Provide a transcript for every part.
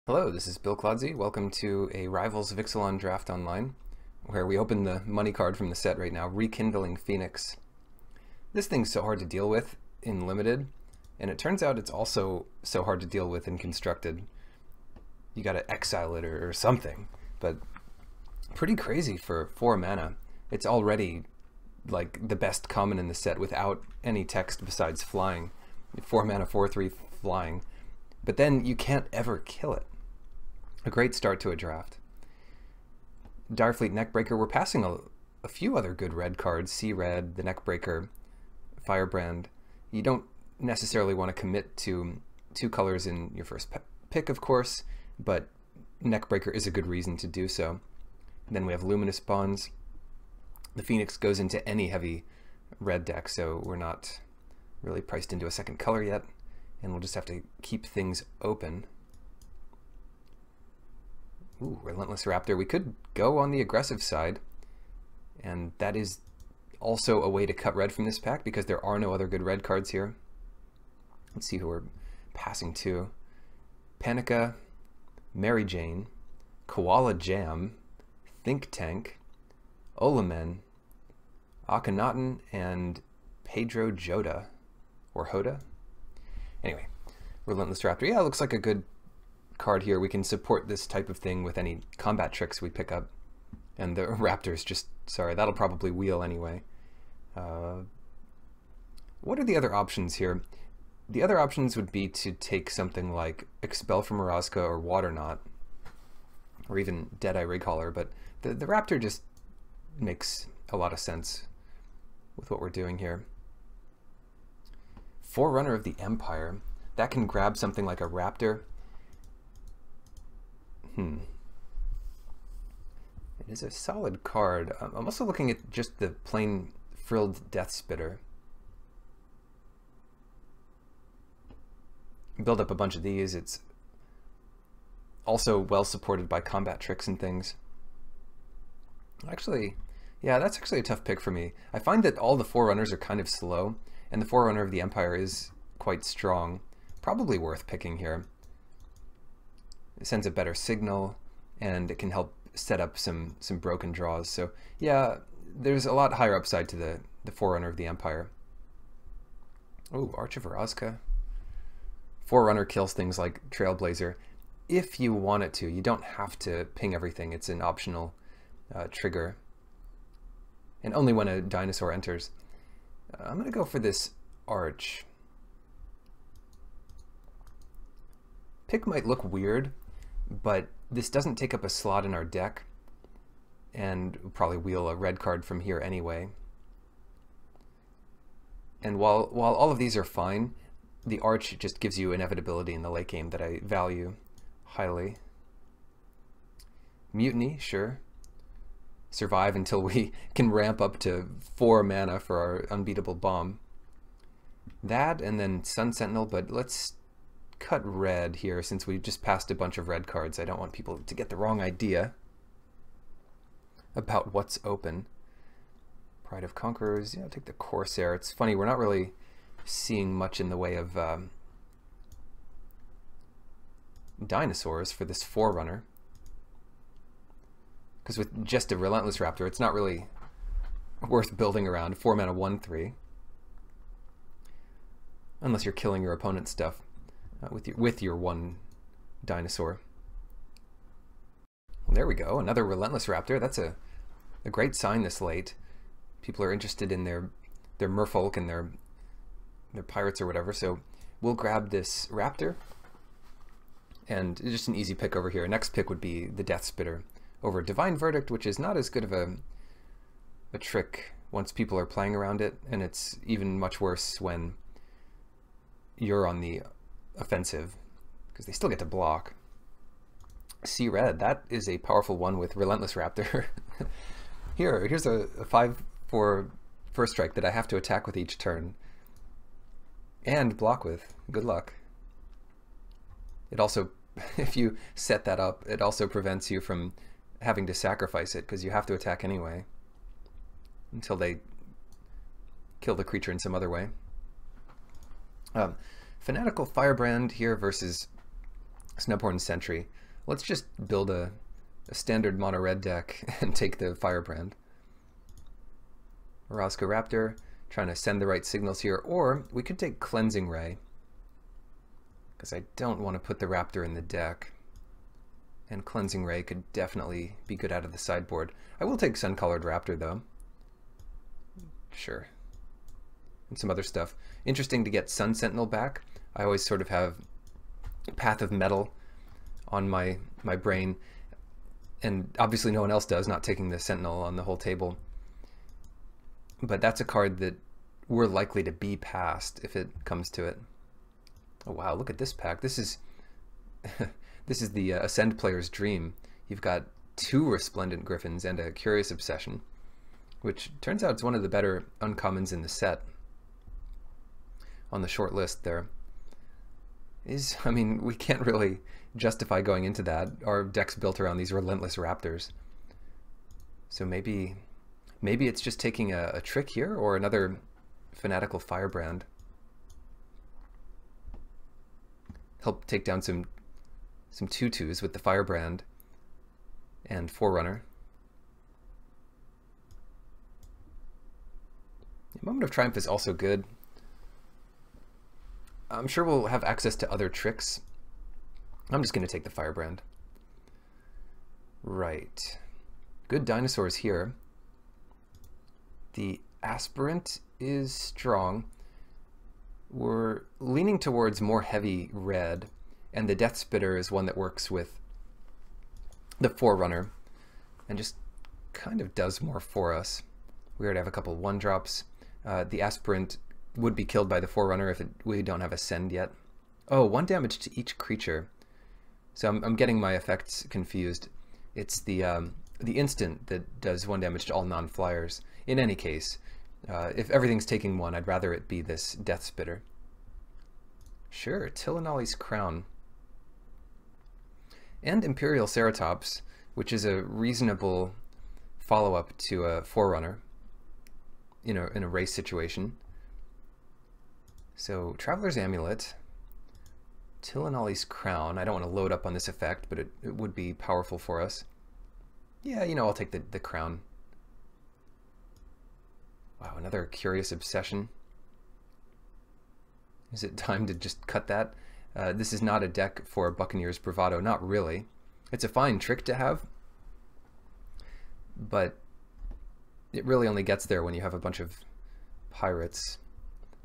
Hello, this is Bill Clodsey. Welcome to a Rivals of Ixalan draft online, where we open the money card from the set right now, Rekindling Phoenix. This thing's so hard to deal with in Limited, and it turns out it's also so hard to deal with in Constructed. You gotta exile it or something, but pretty crazy for 4 mana. It's already like the best common in the set without any text besides flying. 4 mana, 4/3 flying. But then you can't ever kill it. A great start to a draft. Direfleet Neckbreaker, we're passing a few other good red cards. Sea Red, the Neckbreaker, Firebrand. You don't necessarily want to commit to 2 colors in your first pick, of course, but Neckbreaker is a good reason to do so. And then we have Luminous Bonds. The Phoenix goes into any heavy red deck, so we're not really priced into a second color yet, and we'll just have to keep things open. Ooh, Relentless Raptor. We could go on the aggressive side, and that is also a way to cut red from this pack because there are no other good red cards here. Let's see who we're passing to. Panica, Mary Jane, Koala Jam, Think Tank, Olamen, Akhenaten, and Pedro Joda, or Hoda. Anyway, Relentless Raptor. Yeah, it looks like a good card here. We can support this type of thing with any combat tricks we pick up. And the Raptor's just, sorry, that'll probably wheel anyway. What are the other options here? The other options would be to take something like Expel from Mrazka or Waterknot, or even Deadeye Righauler, but the Raptor just makes a lot of sense with what we're doing here. Forerunner of the Empire. That can grab something like a Raptor. It is a solid card. I'm also looking at just the plain frilled Death Spitter. Build up a bunch of these. It's also well supported by combat tricks and things. Actually, yeah, that's actually a tough pick for me. I find that all the Forerunners are kind of slow, and the Forerunner of the Empire is quite strong. Probably worth picking here. It sends a better signal, and it can help set up some broken draws. So yeah, there's a lot higher upside to the Forerunner of the Empire. Oh, Arch of Mrazka. Forerunner kills things like Trailblazer if you want it to. You don't have to ping everything. It's an optional trigger. And only when a dinosaur enters. I'm going to go for this Arch. Pick might look weird, but this doesn't take up a slot in our deck, and we'll probably wheel a red card from here anyway. And while all of these are fine, the Arch just gives you inevitability in the late game that I value highly. Mutiny, sure. Survive until we can ramp up to 4 mana for our unbeatable bomb. That, and then Sun Sentinel, but let's cut red here since we just passed a bunch of red cards. I don't want people to get the wrong idea about what's open. Pride of Conquerors, yeah, take the Corsair. It's funny, we're not really seeing much in the way of dinosaurs for this Forerunner. Because with just a Relentless Raptor, it's not really worth building around. 4 mana, 1/3. Unless you're killing your opponent's stuff with your 1 dinosaur. Well, there we go, another Relentless Raptor. That's a great sign this late. People are interested in their merfolk and their pirates or whatever, so we'll grab this Raptor. And it's just an easy pick over here. Next pick would be the Death Spitter over Divine Verdict, which is not as good of a trick once people are playing around it, and it's even much worse when you're on the offensive, because they still get to block. Sea Red, that is a powerful one with Relentless Raptor. Here's a 5/4 first strike that I have to attack with each turn and block with. Good luck. It also, if you set that up, it also prevents you from having to sacrifice it, because you have to attack anyway until they kill the creature in some other way. Fanatical Firebrand here versus Snubhorn Sentry. Let's just build a standard mono red deck and take the Firebrand. Roscoe Raptor, trying to send the right signals here, or we could take Cleansing Ray, because I don't want to put the Raptor in the deck. And Cleansing Ray could definitely be good out of the sideboard. I will take Sun-Colored Raptor, though. Sure. And some other stuff. Interesting to get Sun Sentinel back. I always sort of have Path of Metal on my brain, and obviously no one else does, not taking the Sentinel on the whole table. But that's a card that we're likely to be past if it comes to it. Oh wow, look at this pack. This is this is the Ascend player's dream. You've got 2 Resplendent Griffins and a Curious Obsession, which turns out it's one of the better uncommons in the set. On the short list there. I mean, we can't really justify going into that. Our deck's built around these relentless Raptors. So maybe it's just taking a trick here, or another Fanatical Firebrand. Help take down some 2/2s with the Firebrand and Forerunner. Moment of Triumph is also good. I'm sure we'll have access to other tricks. I'm just going to take the Firebrand. Right. Good dinosaurs here. The Aspirant is strong. We're leaning towards more heavy red, and the Death Spitter is one that works with the Forerunner and just kind of does more for us. We already have a couple 1-drops. The Aspirant would be killed by the Forerunner if we don't have Ascend yet. Oh, 1 damage to each creature. So I'm getting my effects confused. It's the instant that does 1 damage to all non-flyers. In any case, if everything's taking 1, I'd rather it be this Death Spitter. Sure, Tillinolly's Crown. And Imperial Ceratops, which is a reasonable follow-up to a Forerunner in a race situation. So, Traveler's Amulet, Tillinolly's Crown. I don't want to load up on this effect, but it would be powerful for us. Yeah, I'll take the Crown. Wow, another Curious Obsession. Is it time to just cut that? This is not a deck for Buccaneers Bravado, not really. It's a fine trick to have, but it really only gets there when you have a bunch of pirates.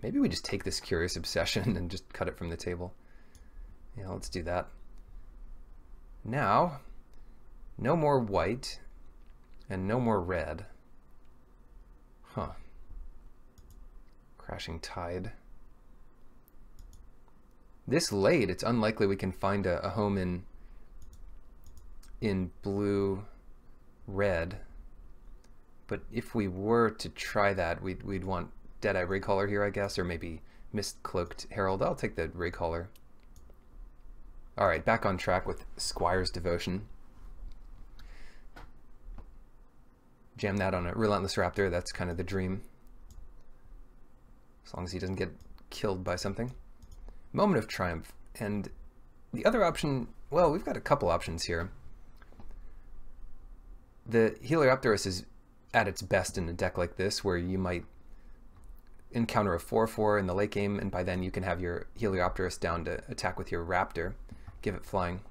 Maybe we just take this Curious Obsession and just cut it from the table. Yeah, let's do that. Now, no more white and no more red. Huh. Crashing Tide. This late, it's unlikely we can find a home in blue-red. But if we were to try that, we'd want Deadeye Raycaller here, I guess, or maybe Mist-Cloaked Herald. I'll take the Raycaller. Alright, back on track with Squire's Devotion. Jam that on a Relentless Raptor, that's kind of the dream. As long as he doesn't get killed by something. Moment of Triumph. And the other option, well, we've got a couple options here. The Heliopterus is at its best in a deck like this, where you might encounter a 4/4 in the late game, and by then you can have your Heliopterus down to attack with your Raptor, give it flying.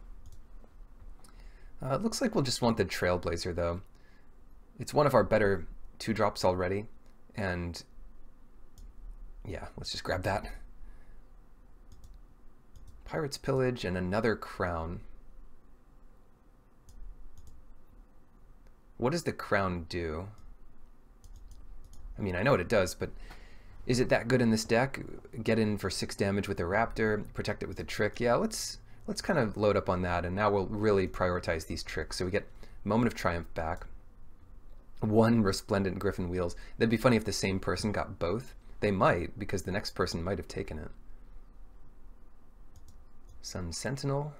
It looks like we'll just want the Trailblazer, though. It's one of our better 2-drops already, and yeah, let's just grab that. Pirate's Pillage and another Crown. What does the Crown do? I mean, I know what it does, but is it that good in this deck? Get in for 6 damage with a Raptor, protect it with a trick. Yeah, let's kind of load up on that, and now we'll really prioritize these tricks. So we get Moment of Triumph back. 1 Resplendent Griffin Wheels. That'd be funny if the same person got both. They might, because the next person might have taken it. Sun Sentinel.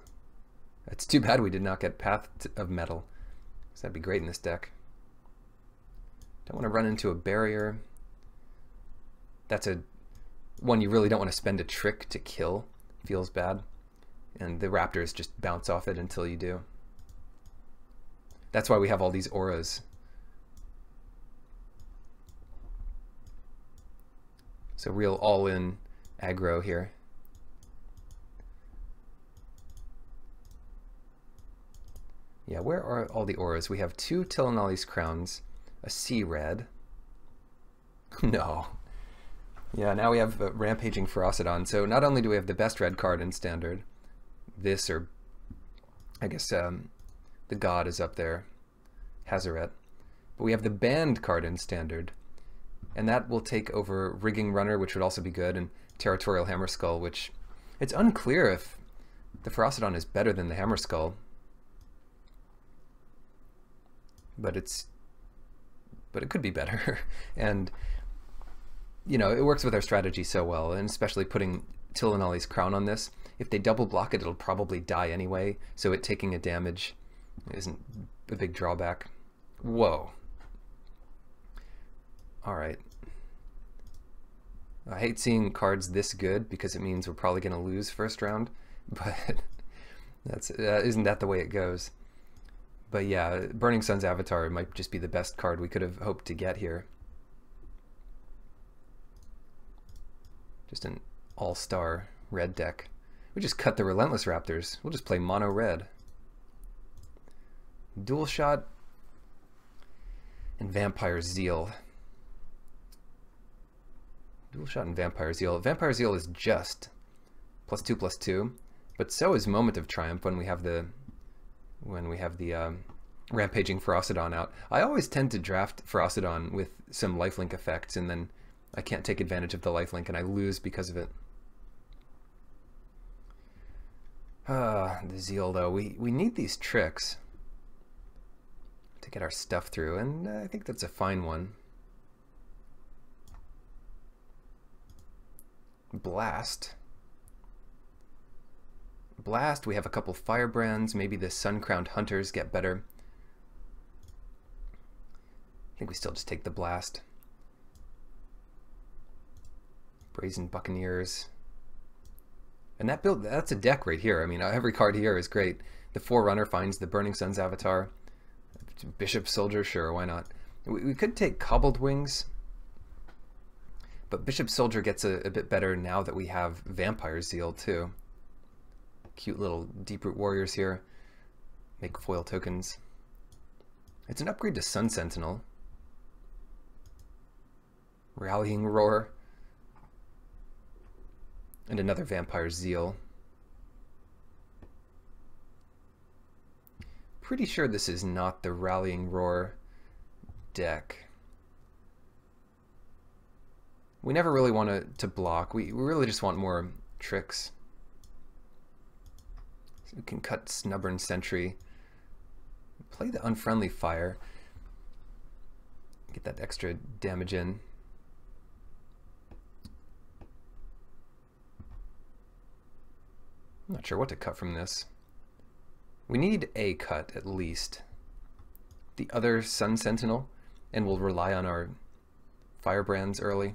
It's too bad we did not get Path of Metal, because that'd be great in this deck. Don't want to run into a barrier. That's one you really don't want to spend a trick to kill. Feels bad. and the raptors just bounce off it until you do. That's why we have all these auras. So real all-in aggro here. Yeah, where are all the auras? We have 2 Tillinolli's Crowns, a Sea Red. No. Yeah, now we have Rampaging Ferocidon. So not only do we have the best red card in Standard, this, or I guess the God is up there, Hazaret, but we have the banned card in Standard, and that will take over Rigging Runner, which would also be good, and Territorial Hammerskull, which it's unclear if the Ferocidon is better than the Hammerskull, but it could be better. And you know, it works with our strategy so well, and especially putting Tillinolli's Crown on this. If they double block it, it'll probably die anyway, so it taking a damage isn't a big drawback. Whoa. Alright. I hate seeing cards this good because it means we're probably going to lose first round, but that's isn't that the way it goes? But yeah, Burning Sun's Avatar might just be the best card we could have hoped to get here. Just an all-star red deck. We just cut the Relentless Raptors. We'll just play mono red. Dual Shot and Vampire Zeal. Dual Shot and Vampire Zeal. Vampire Zeal is just +2/+2, but so is Moment of Triumph when we have the Rampaging Ferocidon out. I always tend to draft Ferocidon with some lifelink effects, and then I can't take advantage of the lifelink and I lose because of it. The Zeal though, we need these tricks to get our stuff through, and I think that's a fine one. Blast. Blast, we have a couple Firebrands, maybe the Sun-Crowned Hunters get better. I think we still just take the Blast. Brazen Buccaneers. And that build, that's a deck right here. I mean, every card here is great. The Forerunner finds the Burning Sun's Avatar. Bishop Soldier, sure, why not? We could take Cobbled Wings, but Bishop Soldier gets a bit better now that we have Vampire Zeal too. Cute little Deeproot Warriors here. Make foil tokens. It's an upgrade to Sun Sentinel. Rallying Roar. And another Vampire Zeal. Pretty sure this is not the Rallying Roar deck. We never really want to block. We really just want more tricks. So we can cut Snubborn Sentry. Play the Unfriendly Fire. Get that extra damage in. I'm not sure what to cut from this. We need a cut at least. The other Sun Sentinel, and we'll rely on our Firebrands early.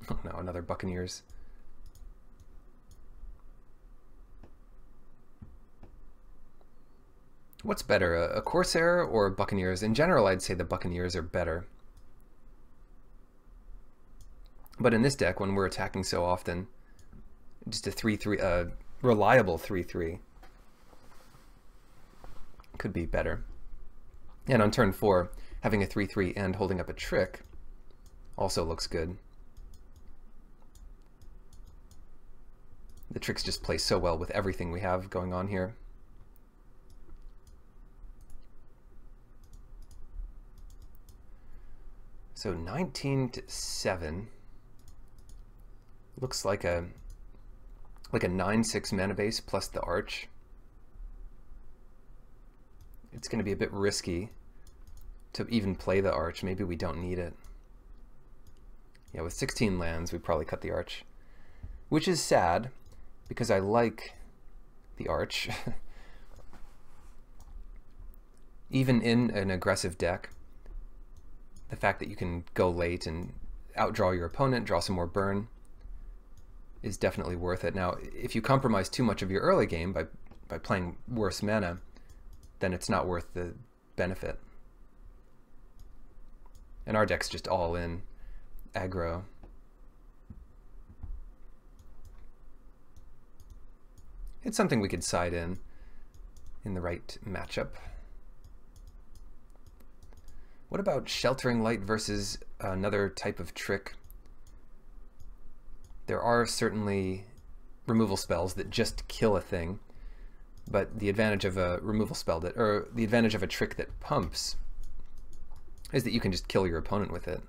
Oh no, another Buccaneers. What's better, a Corsair or Buccaneers? In general, I'd say the Buccaneers are better. But in this deck, when we're attacking so often, just a 3/3, reliable 3/3 could be better. And on turn 4, having a 3/3 and holding up a trick also looks good. The tricks just play so well with everything we have going on here. So 19-7 looks like a 9/6 mana base plus the Arch. It's going to be a bit risky to even play the Arch. Maybe we don't need it. Yeah, with 16 lands, we probably cut the Arch, which is sad because I like the Arch. Even in an aggressive deck, the fact that you can go late and outdraw your opponent, draw some more burn, is definitely worth it. Now, if you compromise too much of your early game by playing worse mana, then it's not worth the benefit. And our deck's just all in aggro. It's something we could side in the right matchup. What about Sheltering Light versus another type of trick? There are certainly removal spells that just kill a thing, but the advantage of a removal spell or the advantage of a trick that pumps is that you can just kill your opponent with it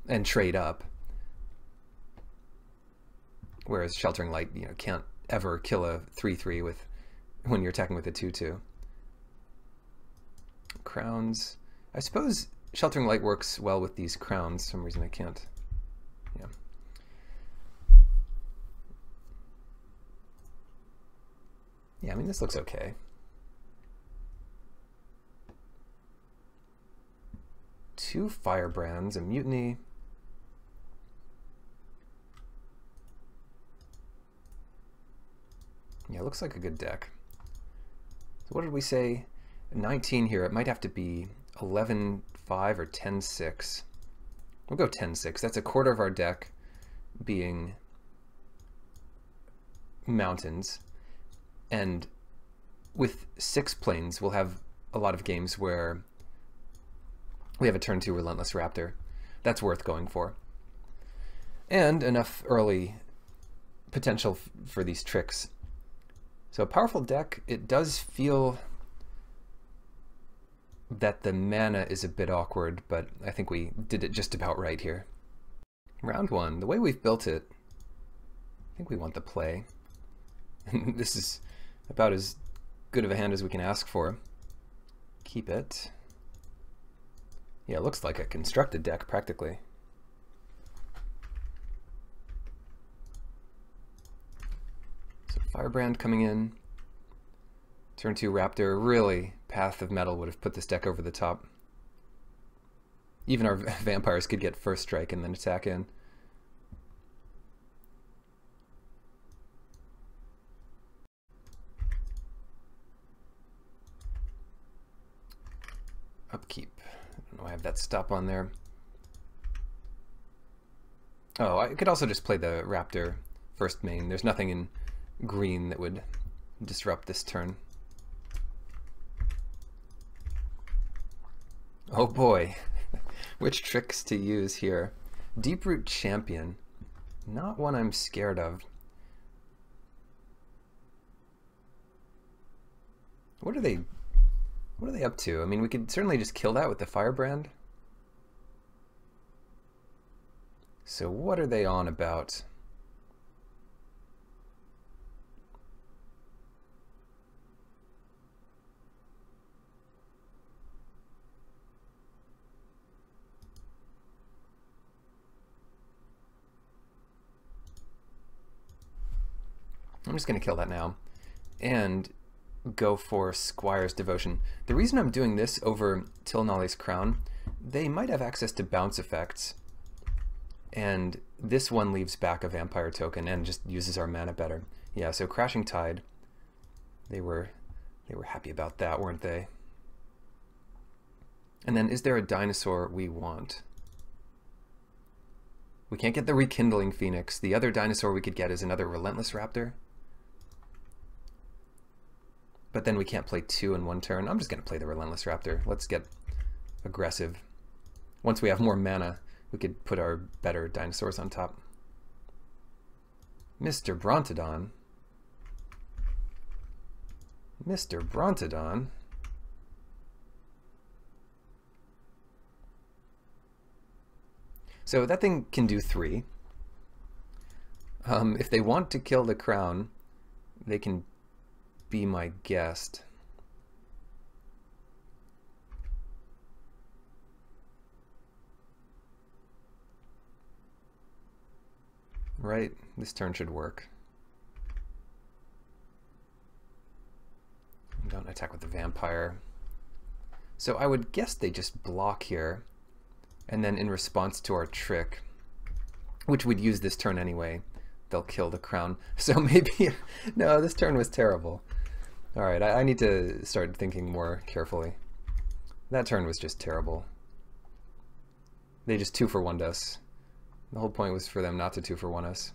and trade up. Whereas Sheltering Light, can't ever kill a 3/3 when you're attacking with a 2/2. Crowns. I suppose Sheltering Light works well with these crowns. For some reason I can't. Yeah. Yeah, I mean, this looks okay. 2 Firebrands, a Mutiny. Yeah, it looks like a good deck. So what did we say? 19 here. It might have to be 11-5 or 10-6. We'll go 10-6. That's a quarter of our deck being mountains. And with 6 planes, we'll have a lot of games where we have a turn 2 Relentless Raptor. That's worth going for. And enough early potential for these tricks. So a powerful deck, it does feel that the mana is a bit awkward, but I think we did it just about right here. Round 1, the way we've built it, I think we want the play. This is about as good of a hand as we can ask for. Keep it. Yeah, it looks like a constructed deck, practically. So Firebrand coming in. Turn 2 Raptor. Really, Path of Metal would have put this deck over the top. Even our vampires could get first strike and then attack in. Upkeep. I don't know, I have that stop on there. Oh, I could also just play the Raptor first main. There's nothing in green that would disrupt this turn. Oh boy, which tricks to use here? Deeproot Champion, not one I'm scared of. What are they up to? I mean, we could certainly just kill that with the Firebrand. So what are they on about? I'm just going to kill that now and go for Squire's Devotion. The reason I'm doing this over Tilnali's Crown, they might have access to bounce effects, and this one leaves back a vampire token and just uses our mana better. Yeah, so Crashing Tide, they were happy about that, weren't they? And then is there a dinosaur we want? We can't get the Rekindling Phoenix. The other dinosaur we could get is another Relentless Raptor. But then we can't play 2 in one turn. I'm just going to play the Relentless Raptor. Let's get aggressive. Once we have more mana, we could put our better dinosaurs on top. Mr. Brontodon. Mr. Brontodon. So that thing can do 3. If they want to kill the crown, they can be my guest. Right, this turn should work. Don't attack with the vampire. So I would guess they just block here, and then in response to our trick, which we'd use this turn anyway, they'll kill the crown. So maybe, no, this turn was terrible. All right, I need to start thinking more carefully. That turn was just terrible. They just 2-for-1'd us. The whole point was for them not to 2-for-1 us.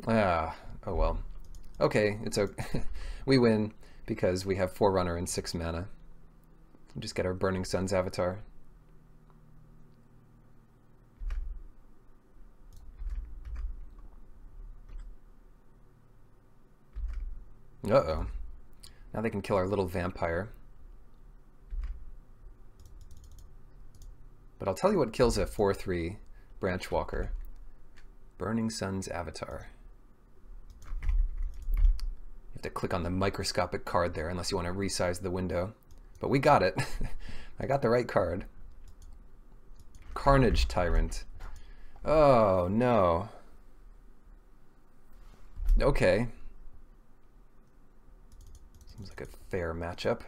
Oh well. Okay, it's okay. We win because we have Forerunner and 6 mana. We'll just get our Burning Sun's avatar. Uh-oh. Now they can kill our little vampire. But I'll tell you what kills a 4/3 Branch Walker. Burning Sun's avatar. You have to click on the microscopic card there unless you want to resize the window. But we got it. I got the right card. Carnage Tyrant. Oh, no. Okay. Seems like a fair matchup.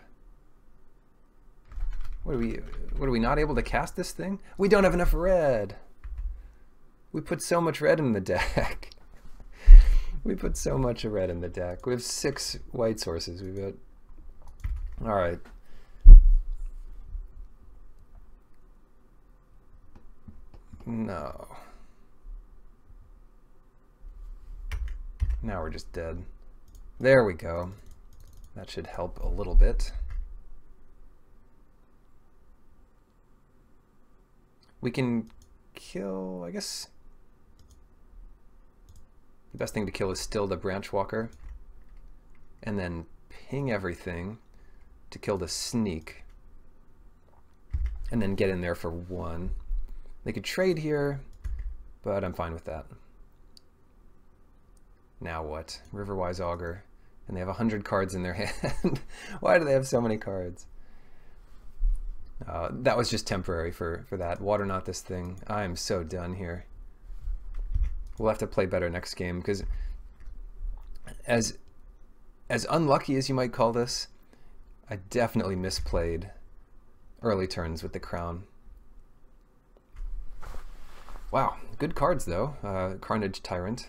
What are we not able to cast this thing? We don't have enough red. We put so much red in the deck. We put so much red in the deck. We have 6 white sources. We've got... All right. No. Now we're just dead. There we go. That should help a little bit. We can kill, I guess... The best thing to kill is still the Branch Walker. And then ping everything to kill the Sneak. And then get in there for 1. They could trade here, but I'm fine with that. Now what? Riverwise Augur. And they have 100 cards in their hand. Why do they have so many cards? That was just temporary for that. Water not this thing. I am so done here. We'll have to play better next game, because as unlucky as you might call this, I definitely misplayed early turns with the crown. Wow, good cards though. Carnage Tyrant.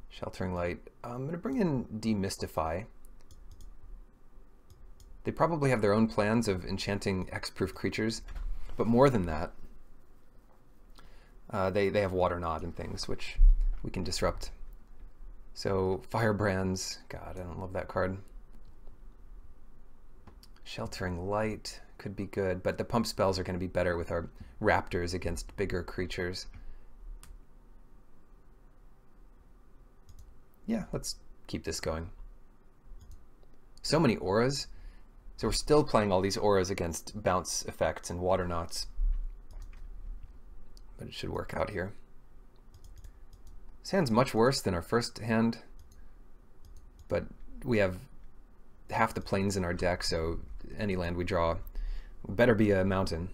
Sheltering Light. I'm going to bring in Demystify. They probably have their own plans of enchanting X-proof creatures, but more than that, they have Water Nod and things, which we can disrupt. So Firebrands, God, I don't love that card. Sheltering Light could be good, but the pump spells are going to be better with our Raptors against bigger creatures. Yeah, let's keep this going. So many auras. So we're still playing all these auras against bounce effects and Water Knots. But it should work out here. This hand's much worse than our first hand, but we have half the plains in our deck, so any land we draw better be a mountain.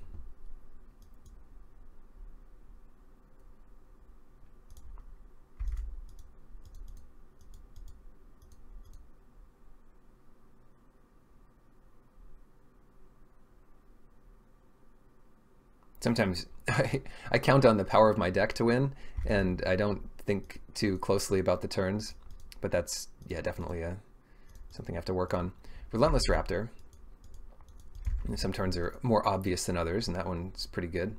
Sometimes I count on the power of my deck to win, and I don't think too closely about the turns, but that's, yeah, definitely something I have to work on. Relentless Raptor. Some turns are more obvious than others, and that one's pretty good.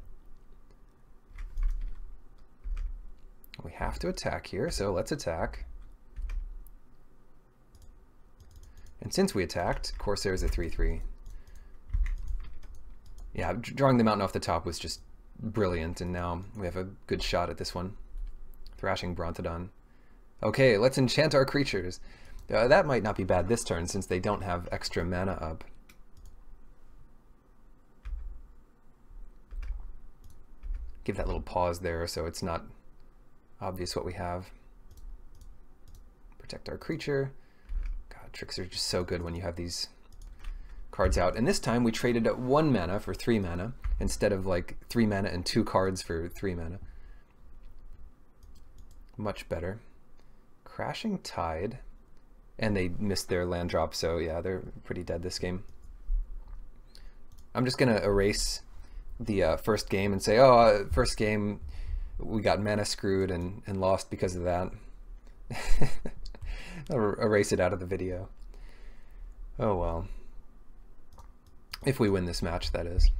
We have to attack here, so let's attack. And since we attacked, Corsair's a 3/3. Yeah, drawing the mountain off the top was just brilliant, and now we have a good shot at this one. Thrashing Brontodon. Okay, let's enchant our creatures. That might not be bad this turn, since they don't have extra mana up. Give that little pause there so it's not obvious what we have. Protect our creature. God, tricks are just so good when you have these cards out. And this time we traded at 1 mana for 3 mana instead of like 3 mana and 2 cards for 3 mana. Much better. Crashing Tide. And they missed their land drop, so yeah, they're pretty dead this game. I'm just going to erase the first game and say, oh, first game we got mana screwed and lost because of that. I'll erase it out of the video. Oh well. If we win this match, that is.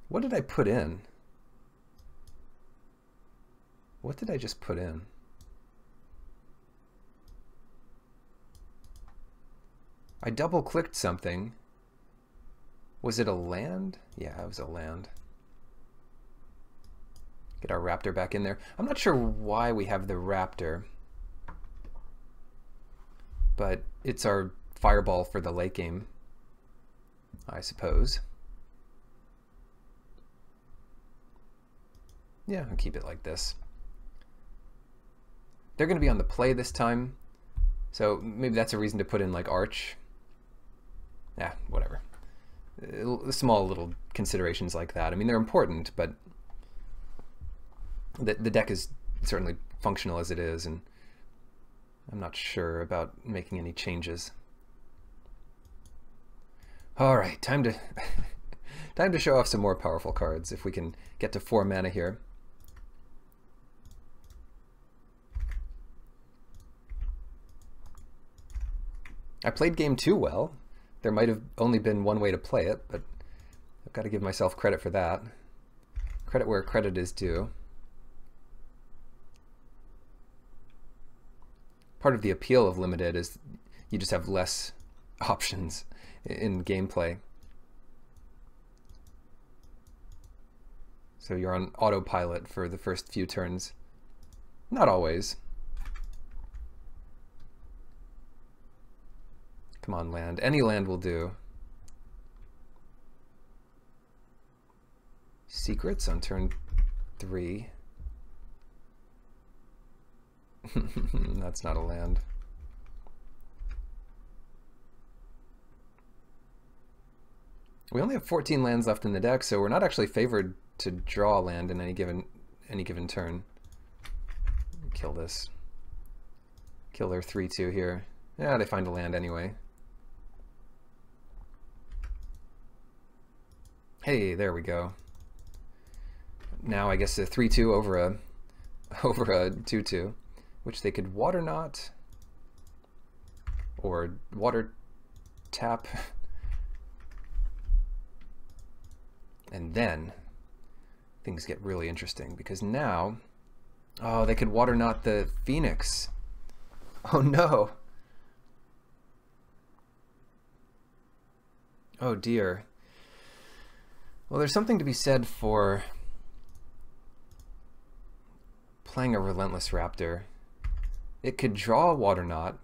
What did I put in? What did I just put in? I double-clicked something. Was it a land? Yeah, it was a land. Get our raptor back in there. I'm not sure why we have the raptor, but it's our fireball for the late game, I suppose. Yeah, I'll keep it like this. They're going to be on the play this time, so maybe that's a reason to put in like arch. Yeah, whatever. Small little considerations like that. I mean, they're important, but the deck is certainly functional as it is, and I'm not sure about making any changes. All right, time to time to show off some more powerful cards. If we can get to 4 mana here. I played game 2 well. There might have only been one way to play it, but I've got to give myself credit for that. Credit where credit is due. Part of the appeal of limited is you just have less options in gameplay. So you're on autopilot for the first few turns. Not always. Come on, land. Any land will do. Secrets on turn 3. That's not a land. We only have 14 lands left in the deck, so we're not actually favored to draw land in any given turn. Kill this. Kill their 3/2 here. Yeah, they find a land anyway. Hey, there we go. Now I guess a 3/2 over a 2/2, which they could water knot or water tap, and then things get really interesting because now, oh, they could water knot the Phoenix. Oh no. Oh dear. Well, there's something to be said for playing a Relentless Raptor. It could draw a Water Knot.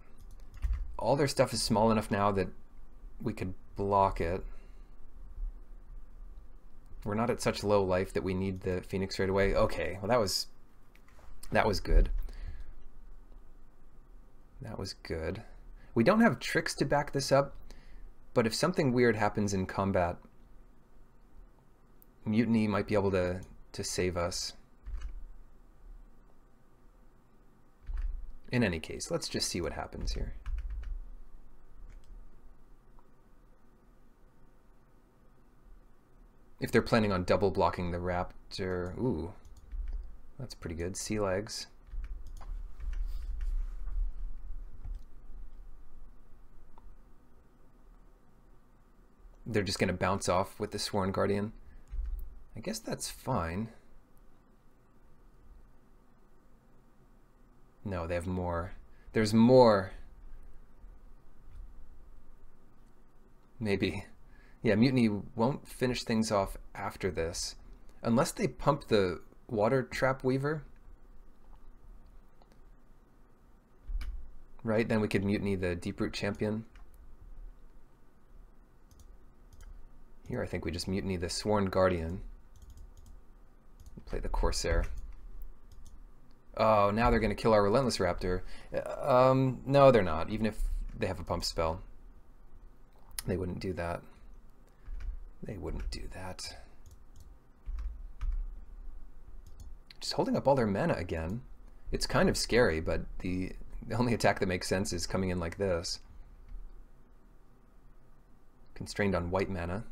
All their stuff is small enough now that we could block it. We're not at such low life that we need the Phoenix right away. Okay, well that was good. That was good. We don't have tricks to back this up, but if something weird happens in combat, Mutiny might be able to save us. In any case, let's just see what happens here. If they're planning on double blocking the Raptor, ooh, that's pretty good. Sea legs. They're just going to bounce off with the Sworn Guardian. I guess that's fine. No, they have more. There's more. Maybe. Yeah, Mutiny won't finish things off after this. Unless they pump the Water Trap Weaver. Right, then we could Mutiny the Deeproot Champion. Here I think we just Mutiny the Sworn Guardian. Play the Corsair. Oh, now they're going to kill our Relentless Raptor. No, they're not. Even if they have a pump spell, they wouldn't do that. They wouldn't do that. Just holding up all their mana again. It's kind of scary, but the only attack that makes sense is coming in like this. Constrained on white mana.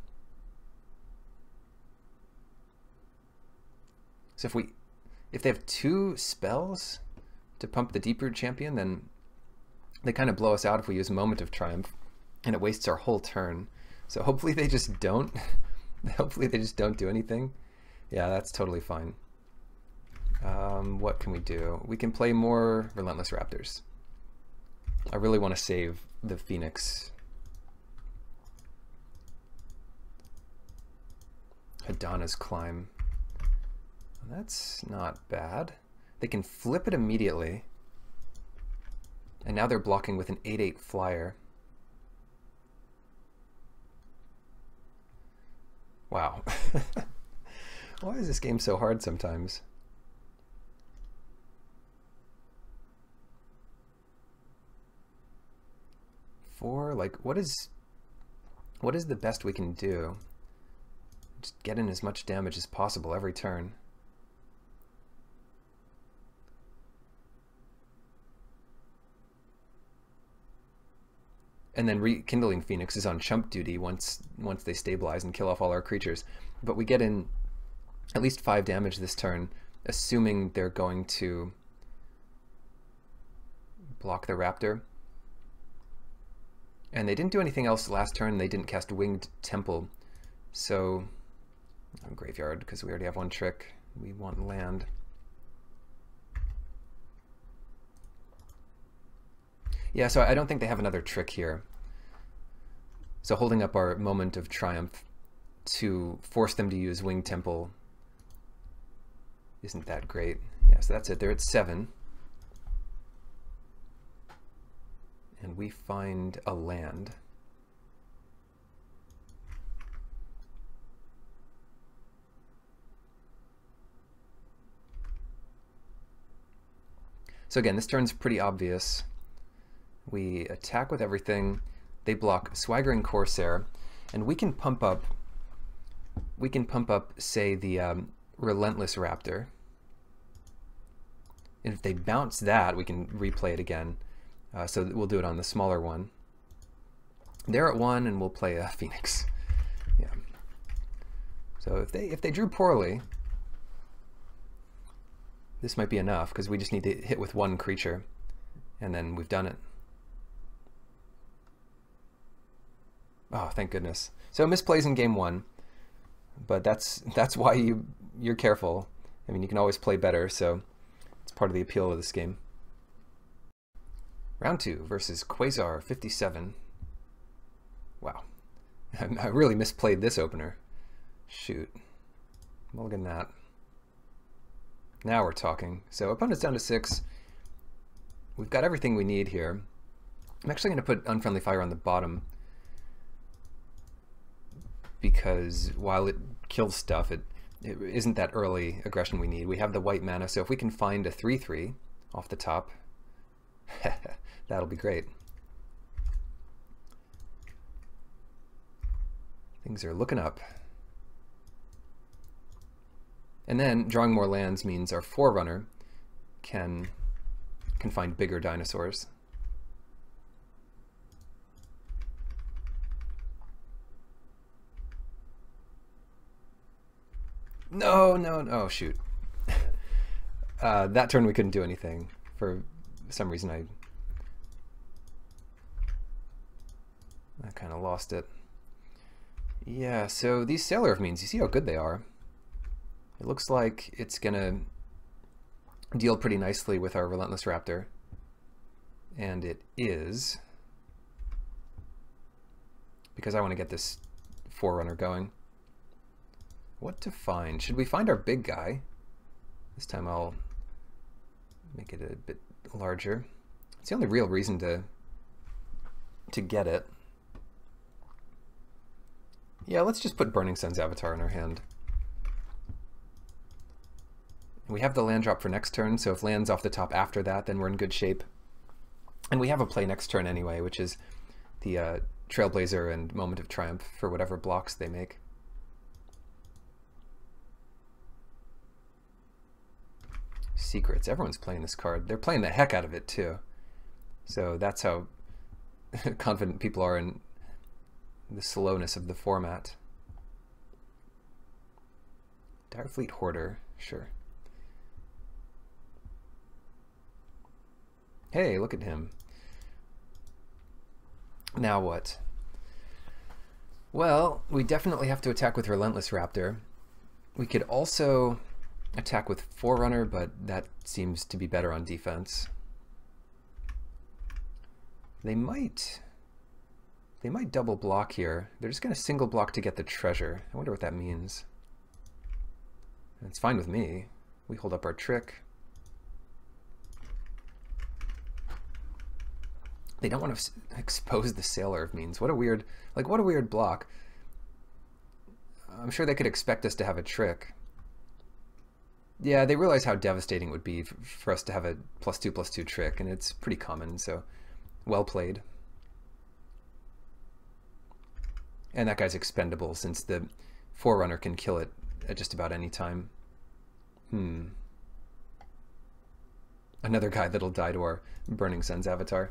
So if they have 2 spells to pump the Deep-Root Champion, then they kind of blow us out if we use Moment of Triumph, and it wastes our whole turn. So hopefully they just don't. Hopefully they just don't do anything. Yeah, that's totally fine. What can we do? We can play more Relentless Raptors. I really want to save the Phoenix. Hadana's Climb. That's not bad. They can flip it immediately. And now they're blocking with an 8/8 flyer. Wow. Why is this game so hard sometimes? Like, what is the best we can do? Just get in as much damage as possible every turn. And then Rekindling Phoenix is on chump duty once they stabilize and kill off all our creatures. But we get in at least 5 damage this turn, assuming they're going to block the Raptor. And they didn't do anything else last turn. They didn't cast Winged Temple. So, Graveyard, because we already have 1 trick. We want land. Yeah, so I don't think they have another trick here. So holding up our Moment of Triumph to force them to use Winged Temple isn't that great. Yeah, so that's it. They're at 7. And we find a land. So again, this turn's pretty obvious. We attack with everything. They block Swaggering Corsair, and we can pump up, say, the Relentless Raptor. And if they bounce that, we can replay it again. So we'll do it on the smaller one. They're at 1, and we'll play a Phoenix. Yeah. So if they drew poorly, this might be enough, because we just need to hit with 1 creature, and then we've done it. Oh, thank goodness. So misplays in game 1, but that's why you're careful. I mean, you can always play better, so it's part of the appeal of this game. Round 2 versus Quasar 57. Wow. I really misplayed this opener. Shoot. Mulligan that. Now we're talking. So opponent's down to 6. We've got everything we need here. I'm actually going to put Unfriendly Fire on the bottom, because while it kills stuff, it isn't that early aggression we need. We have the white mana, so if we can find a 3/3 off the top, that'll be great. Things are looking up. And then drawing more lands means our Forerunner can find bigger dinosaurs. No, oh shoot. That turn we couldn't do anything. For some reason I kind of lost it. Yeah, so these Sailor of Means, you see how good they are. It looks like it's gonna deal pretty nicely with our Relentless Raptor. And it is, because I want to get this Forerunner going. What to find? Should we find our big guy? This time I'll make it a bit larger. It's the only real reason to get it. Yeah, let's just put Burning Sun's Avatar in our hand. We have the land drop for next turn, so if land's off the top after that, then we're in good shape. And we have a play next turn anyway, which is the Trailblazer and Moment of Triumph for whatever blocks they make. Secrets. Everyone's playing this card. They're playing the heck out of it too. So that's how confident people are in the slowness of the format. Direfleet Hoarder, sure. Hey, look at him. Now what? Well, we definitely have to attack with Relentless Raptor. We could also attack with Forerunner, but that seems to be better on defense. They might double block here. They're just going to single block to get the treasure. I wonder what that means. It's fine with me. We hold up our trick. They don't want to expose the Sailor of Means. What a weird, what a weird block. I'm sure they could expect us to have a trick. Yeah, they realize how devastating it would be for us to have a +2/+2 trick, and it's pretty common, so well played. And that guy's expendable since the Forerunner can kill it at just about any time. Another guy that'll die to our Burning Sun's avatar.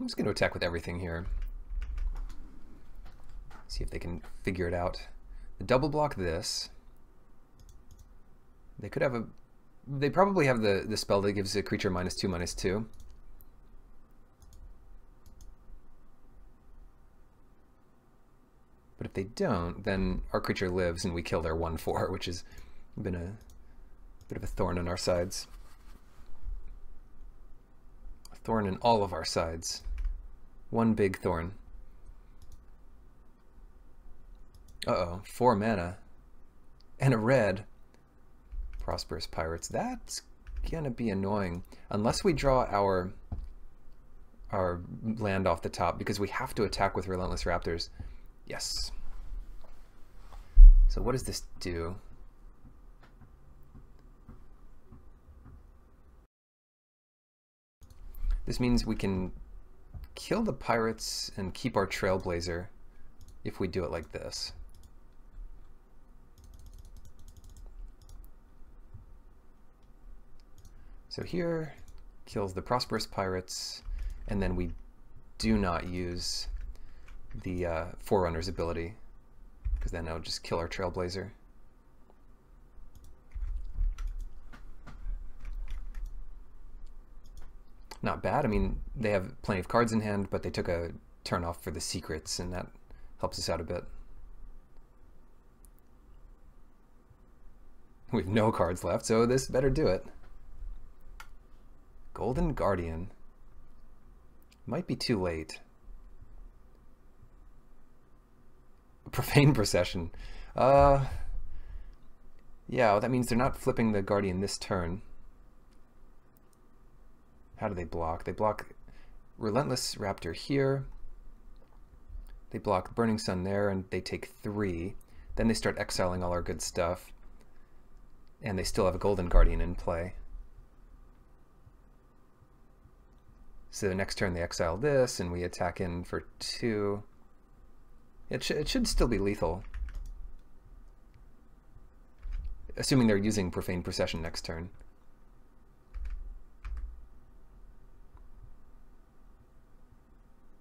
I'm just going to attack with everything here. See if they can figure it out. The double block this. They could have a... They probably have the spell that gives a creature -2/-2. But if they don't, then our creature lives and we kill their 1/4, which has been a bit of a thorn on our sides. A thorn in all of our sides. One big thorn. Uh-oh, 4 mana. And a red. Prosperous Pirates. That's gonna be annoying. Unless we draw our land off the top, because we have to attack with Relentless Raptors. Yes. So what does this do? This means we can kill the pirates and keep our Trailblazer if we do it like this. So here, kills the Prosperous Pirates, and then we do not use the Forerunner's ability, because then it'll just kill our Trailblazer. Not bad. I mean, they have plenty of cards in hand, but they took a turn off for the secrets, and that helps us out a bit. We have no cards left, so this better do it. Golden Guardian. Might be too late. Profane Procession. Yeah, well, that means they're not flipping the Guardian this turn. How do they block? They block Relentless Raptor here. They block Burning Sun there, and they take 3. Then they start exiling all our good stuff. And they still have a Golden Guardian in play. So the next turn they exile this, and we attack in for 2. It should still be lethal. Assuming they're using Profane Procession next turn.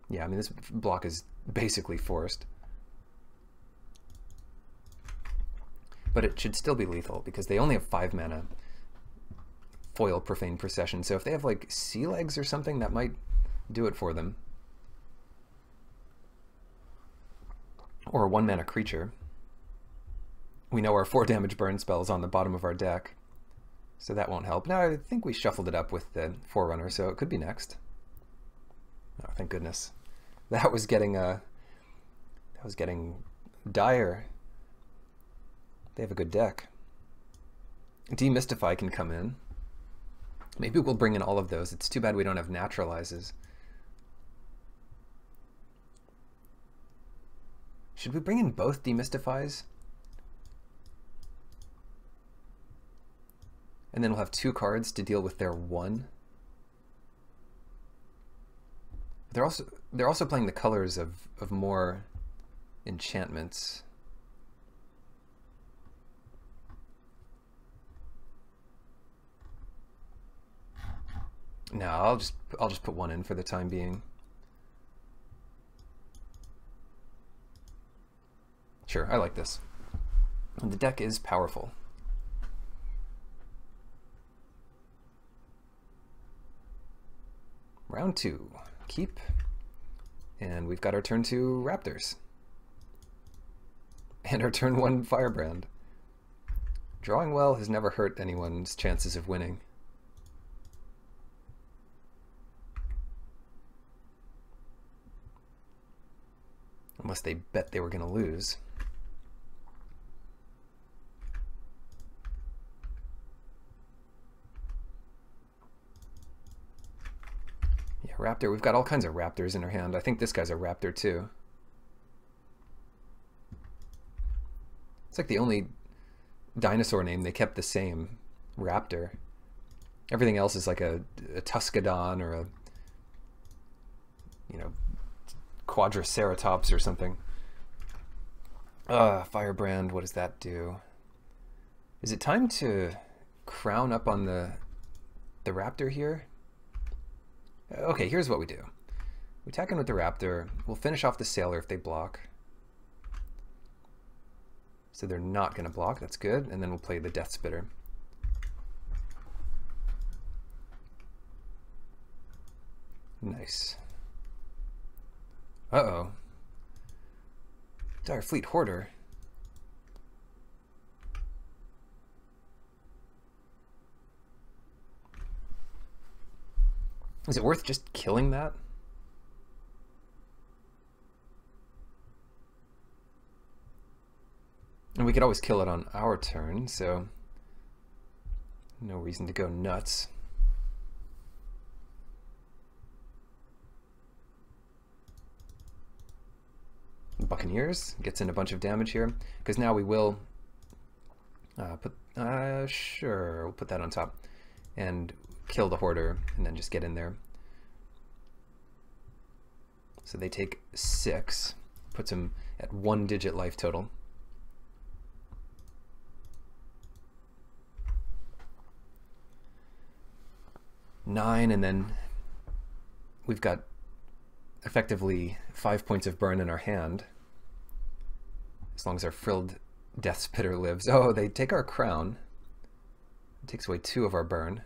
Yeah, I mean, this block is basically forced. But it should still be lethal, because they only have 5 mana. Foil Profane Procession, so if they have like Sea Legs or something, that might do it for them. Or a 1 mana creature. We know our 4 damage burn spell is on the bottom of our deck, so that won't help. Now I think we shuffled it up with the Forerunner, so it could be next. Oh, thank goodness. That was getting dire. They have a good deck. Demystify can come in. Maybe we'll bring in all of those. It's too bad we don't have Naturalizes. Should we bring in both Demystifies? And then we'll have 2 cards to deal with their 1. They're also playing the colors of more enchantments. No, I'll just put one in for the time being. Sure, I like this. And the deck is powerful. Round 2. Keep. And we've got our turn 2 Raptors. And our turn 1 Firebrand. Drawing well has never hurt anyone's chances of winning. Unless they bet they were going to lose. Yeah, Raptor. We've got all kinds of Raptors in our hand. I think this guy's a Raptor too. It's like the only dinosaur name they kept the same. Raptor. Everything else is like a Tuscadon or a, you know, Quadriceratops or something. Firebrand, what does that do? Is it time to crown up on the Raptor here? Okay, here's what we do. We attack in with the Raptor. We'll finish off the Sailor if they block. So they're not going to block. That's good. And then we'll play the Death Spitter. Nice. Uh-oh. Dire Fleet Hoarder. Is it worth just killing that? And we could always kill it on our turn, so no reason to go nuts. Buccaneers gets in a bunch of damage here, because now we will sure, we'll put that on top and kill the Hoarder and then just get in there. So they take 6, puts them at 1-digit life total. Nine, and then we've got effectively 5 points of burn in our hand, as long as our frilled Death Spitter lives. Oh, they take our crown. It takes away 2 of our burn.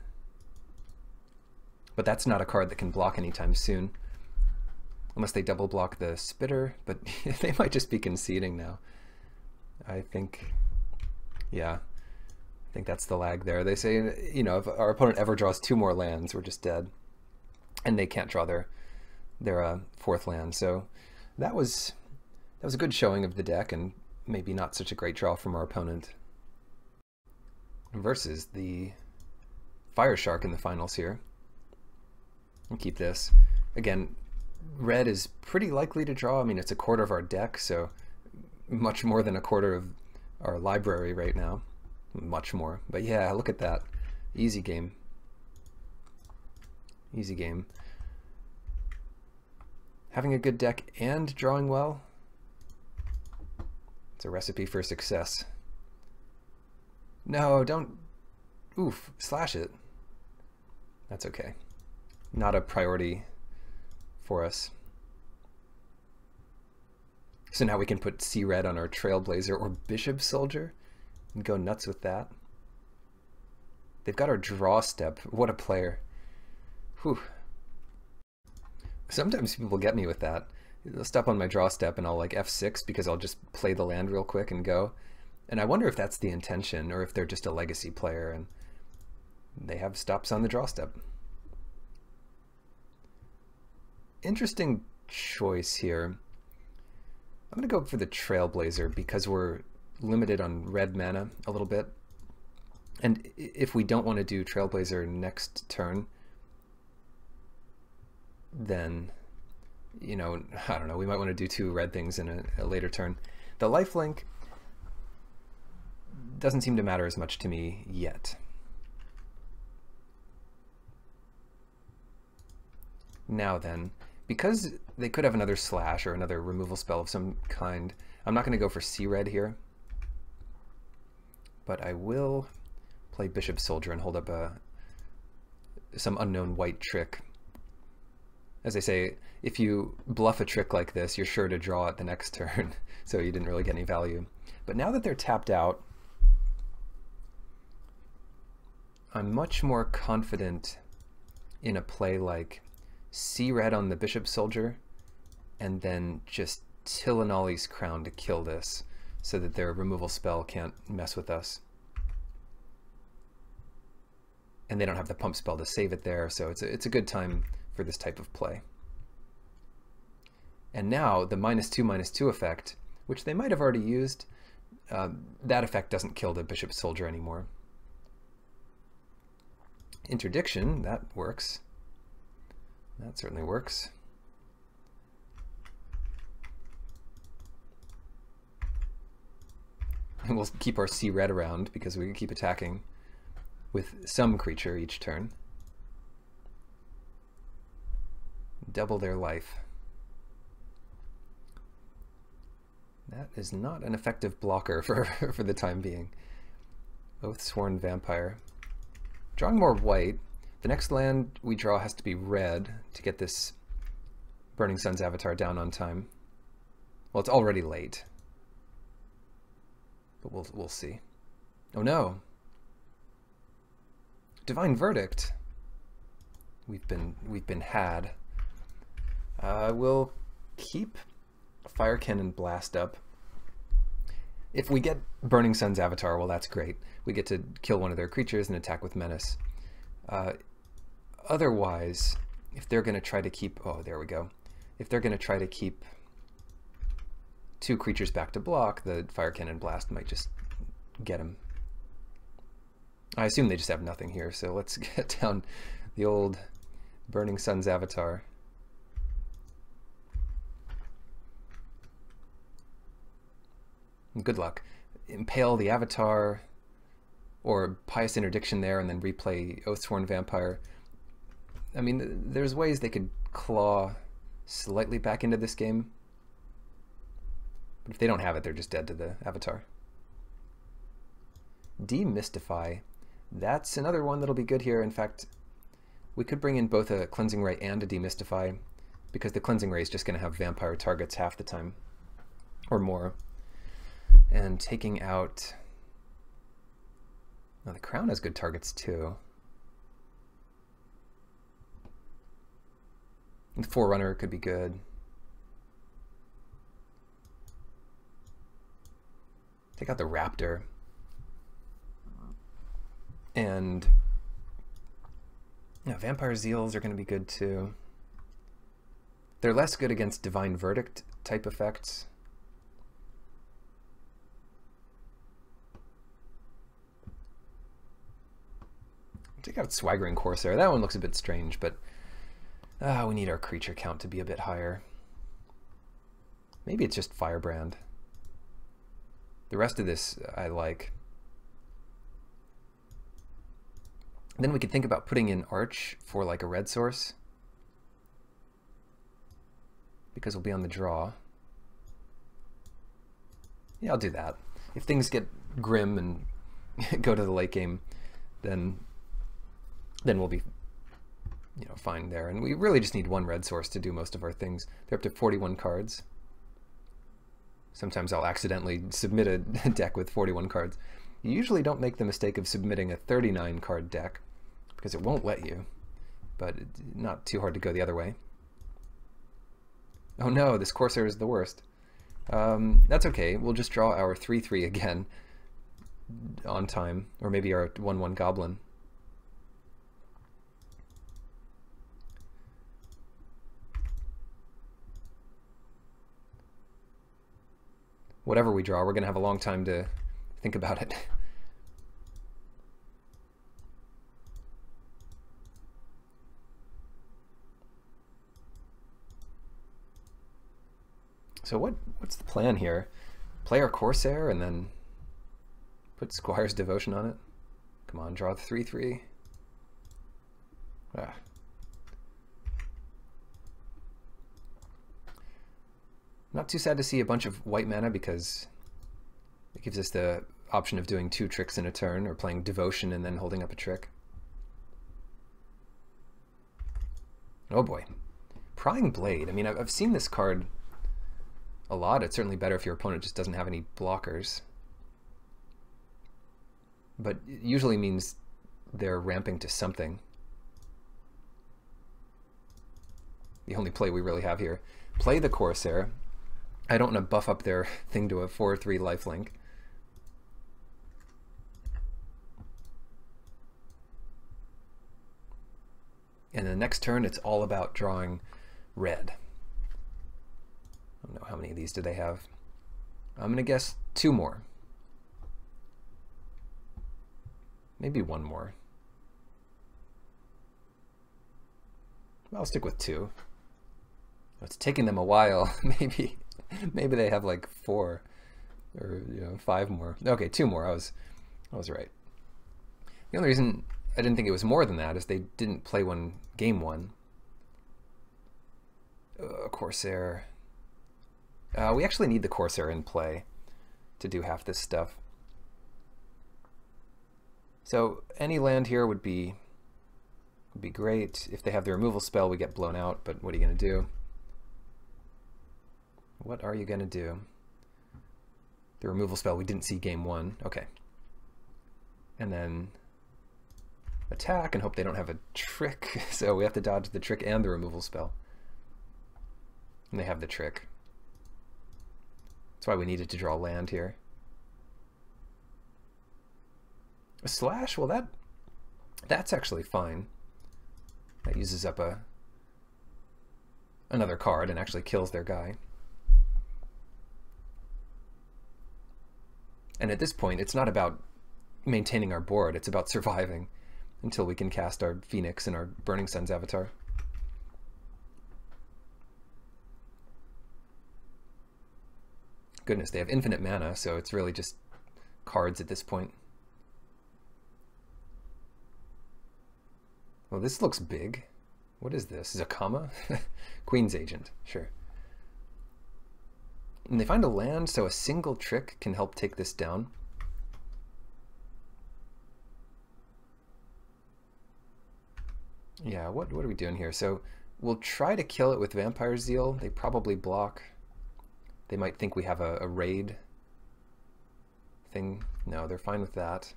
But that's not a card that can block anytime soon. Unless they double block the Spitter, but they might just be conceding now. I think, yeah, I think that's the lag there. They say, you know, if our opponent ever draws 2 more lands, we're just dead. And they can't draw their 4th land. So that was a good showing of the deck, and maybe not such a great draw from our opponent. Versus the Fire Shark in the finals here. And keep this. Again, red is pretty likely to draw. I mean, it's a quarter of our deck, so much more than a quarter of our library right now. Much more. But yeah, look at that. Easy game. Easy game. Having a good deck and drawing well, it's a recipe for success. No, don't... Oof, slash it. That's okay. Not a priority for us. So now we can put Sea Red on our Trailblazer or Bishop Soldier and go nuts with that. They've got our draw step. What a player. Whew. Sometimes people get me with that. They'll step on my draw step and I'll like F6 because I'll just play the land real quick and go. And I wonder if that's the intention or if they're just a legacy player and they have stops on the draw step. Interesting choice here. I'm going to go for the Trailblazer because we're limited on red mana a little bit. And if we don't want to do Trailblazer next turn, then, you know, I don't know, we might want to do 2 red things in a later turn. The lifelink doesn't seem to matter as much to me yet. Now then, because they could have another slash or another removal spell of some kind, I'm not going to go for Sea Red here. But I will play Bishop Soldier and hold up a some unknown white trick. As I say, if you bluff a trick like this, you're sure to draw it the next turn, so you didn't really get any value. But now that they're tapped out, I'm much more confident in a play like C red on the bishop soldier, and then just Tillinolli's Crown to kill this, so that their removal spell can't mess with us. And they don't have the pump spell to save it there, so it's a good time for this type of play. And now the -2/-2 effect, which they might have already used, that effect doesn't kill the bishop soldier anymore. Interdiction, that works. That certainly works. And we'll keep our C red around because we can keep attacking with some creature each turn. Double their life. That is not an effective blocker for the time being. Oathsworn Vampire. Drawing more white. The next land we draw has to be red to get this Burning Sun's Avatar down on time. Well, it's already late, but we'll see. Oh no! Divine Verdict. We've been had. We'll keep Fire Cannon Blast up. If we get Burning Sun's Avatar, well, that's great. We get to kill one of their creatures and attack with Menace. Otherwise, if they're going to try to keep... Oh, there we go. If they're going to try to keep two creatures back to block, the Fire Cannon Blast might just get him. I assume they just have nothing here, so let's get down the old Burning Sun's Avatar. Good luck. Impale the Avatar, or Pious Interdiction there, and then replay Oathsworn Vampire. I mean, there's ways they could claw slightly back into this game. But if they don't have it, they're just dead to the Avatar. Demystify. That's another one that'll be good here. In fact, we could bring in both a Cleansing Ray and a Demystify, because the Cleansing Ray is just going to have vampire targets half the time, or more. And taking out... Now the Crown has good targets too. And Forerunner could be good. Take out the Raptor. And yeah, Vampire Zeals are going to be good too. They're less good against Divine Verdict type effects. Take out Swaggering Corsair. That one looks a bit strange, but we need our creature count to be a bit higher. Maybe it's just Firebrand. The rest of this I like. Then we could think about putting in Arch for like a red source, because we'll be on the draw. Yeah, I'll do that. If things get grim and go to the late game, then we'll be, you know, fine there. And we really just need one red source to do most of our things. They're up to 41 cards. Sometimes I'll accidentally submit a deck with 41 cards. You usually don't make the mistake of submitting a 39 card deck, because it won't let you, but it's not too hard to go the other way. Oh no, this Corsair is the worst. That's okay, we'll just draw our 3/3 again on time, or maybe our 1/1 Goblin. Whatever we draw, we're going to have a long time to think about it. So what's the plan here? Play our Corsair and then put Squire's Devotion on it? Come on, draw the 3/3. Ah. Not too sad to see a bunch of white mana, because it gives us the option of doing 2 tricks in a turn, or playing Devotion and then holding up a trick. Oh boy. Prying Blade. I mean, I've seen this card a lot. It's certainly better if your opponent just doesn't have any blockers. But it usually means they're ramping to something. The only play we really have here. Play the Corsair. I don't want to buff up their thing to a 4/3 lifelink. And the next turn, it's all about drawing red. I don't know how many of these do they have. I'm going to guess 2 more. Maybe 1 more. I'll stick with 2. It's taking them a while. maybe they have like 4 or 5 more. Okay, 2 more. I was right. The only reason I didn't think it was more than that is they didn't play one game 1. Corsair. We actually need the Corsair in play to do half this stuff. So any land here would be great. If they have the removal spell, we get blown out, but what are you going to do? What are you going to do? The removal spell we didn't see game 1. Okay. And then attack and hope they don't have a trick. So we have to dodge the trick and the removal spell. And they have the trick. That's why we needed to draw land here. A slash? Well, that's actually fine. That uses up another card and actually kills their guy. And at this point, it's not about maintaining our board, it's about surviving until we can cast our Phoenix and our Burning Sun's avatar. Goodness, they have infinite mana, so it's really just cards at this point. Well, this looks big. What is this? Is it a comma? Queen's Agent, sure. And they find a land, so a single trick can help take this down. Yeah, what are we doing here? So we'll try to kill it with Vampire Zeal. They probably block. They might think we have a raid thing. No, they're fine with that.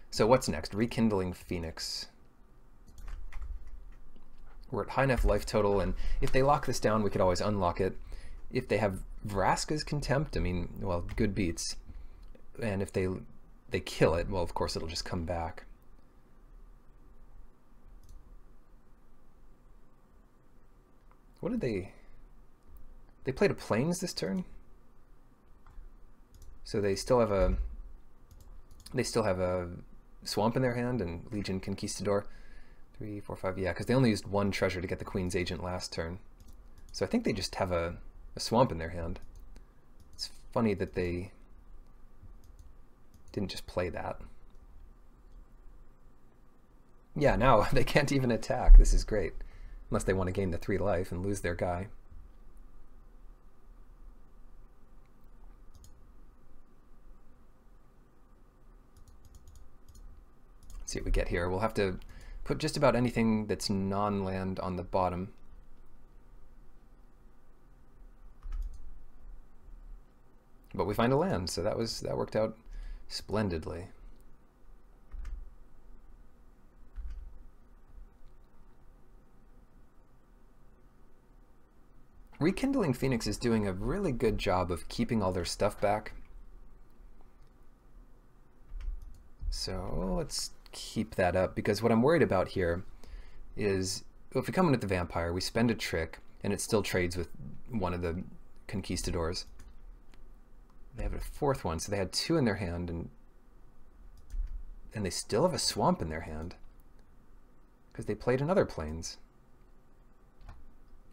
So what's next? Rekindling Phoenix. We're at high enough life total, and if they lock this down, we could always unlock it. If they have Vraska's Contempt, I mean, well, good beats. And if they kill it, well, of course, it'll just come back. What did they... They played a Plains this turn? So they still have a... They still have a Swamp in their hand and Legion Conquistador. 3, 4, 5, yeah, because they only used 1 treasure to get the Queen's Agent last turn. So I think they just have a Swamp in their hand. It's funny that they didn't just play that. Yeah, now they can't even attack. This is great. Unless they want to gain the 3 life and lose their guy. See what we get here. We'll have to put just about anything that's non-land on the bottom. But we find a land, so that worked out splendidly. Rekindling Phoenix is doing a really good job of keeping all their stuff back. So let's keep that up, because what I'm worried about here is if we come in with the Vampire, we spend a trick, and it still trades with one of the Conquistadors. They have a 4th one, so they had 2 in their hand, and they still have a Swamp in their hand because they played another Plains.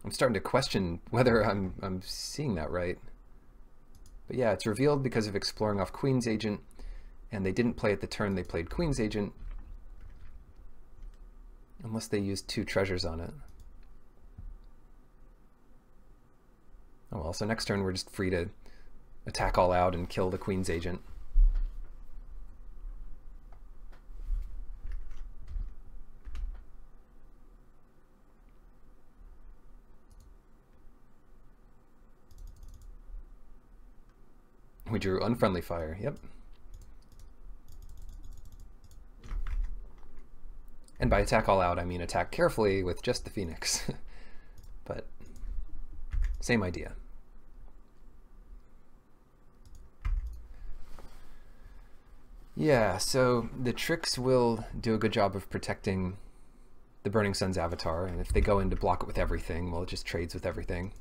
I'm starting to question whether I'm seeing that right. But yeah, it's revealed because of exploring off Queen's Agent, and they didn't play it the turn they played Queen's Agent, unless they used 2 treasures on it. Oh well, so next turn we're just free to attack all out and kill the Queen's Agent. we drew unfriendly fire. Yep. And by attack all out, I mean attack carefully with just the Phoenix. But same idea. Yeah, so the tricks will do a good job of protecting the Burning Sun's avatar, and if they go in to block it with everything, well, it just trades with everything.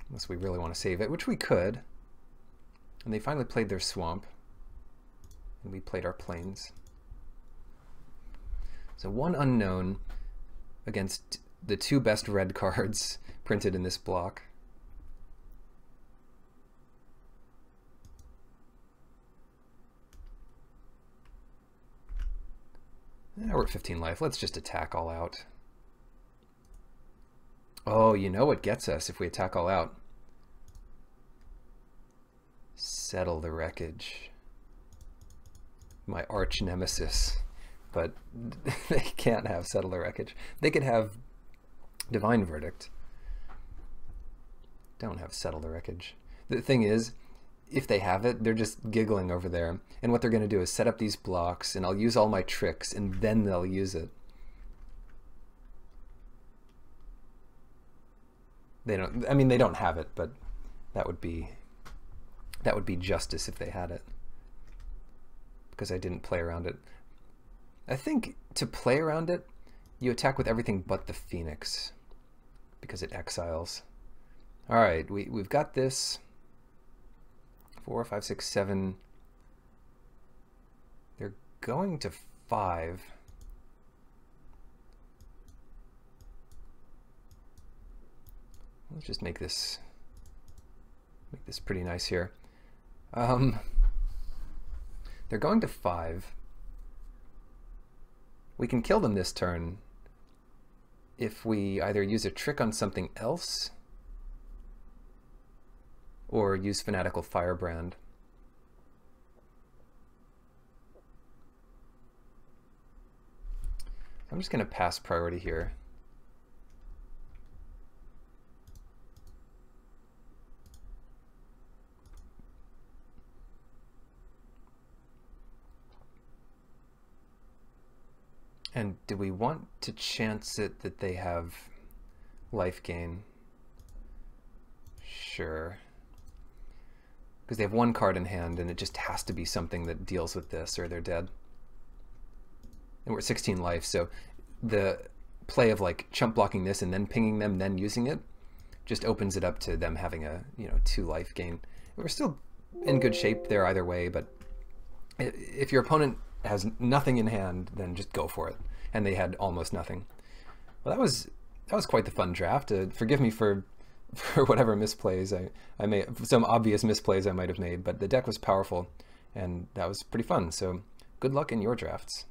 Unless we really want to save it, which we could. And they finally played their swamp, and we played our plains. So one unknown against the two best red cards printed in this block. We're at 15 life. Let's just attack all out. Oh, you know what gets us if we attack all out? Settle the Wreckage. My arch nemesis. But they can't have Settle the Wreckage. They could have Divine Verdict. Don't have Settle the Wreckage. The thing is, if they have it, they're just giggling over there. And what they're going to do is set up these blocks, and I'll use all my tricks, and then they'll use it. They don't, I mean, they don't have it, but that would be justice if they had it. Because I didn't play around it. I think to play around it, you attack with everything but the Phoenix, because it exiles. Alright, we've got this. 4, 5, 6, 7. They're going to 5. Let's just make this pretty nice here. They're going to 5. We can kill them this turn if we either use a trick on something else or use Fanatical Firebrand. I'm just going to pass priority here. And do we want to chance it that they have life gain? Sure. Because they have one card in hand, and it just has to be something that deals with this, or they're dead. And we're at 16 life, so the play of like chump blocking this and then pinging them, then using it, just opens it up to them having a 2 life gain. We're still in good shape there either way, but if your opponent has nothing in hand, then just go for it. And they had almost nothing. Well, that was quite the fun draft. Forgive me for whatever misplays I made, some obvious misplays I might have made, but the deck was powerful, and that was pretty fun. So good luck in your drafts.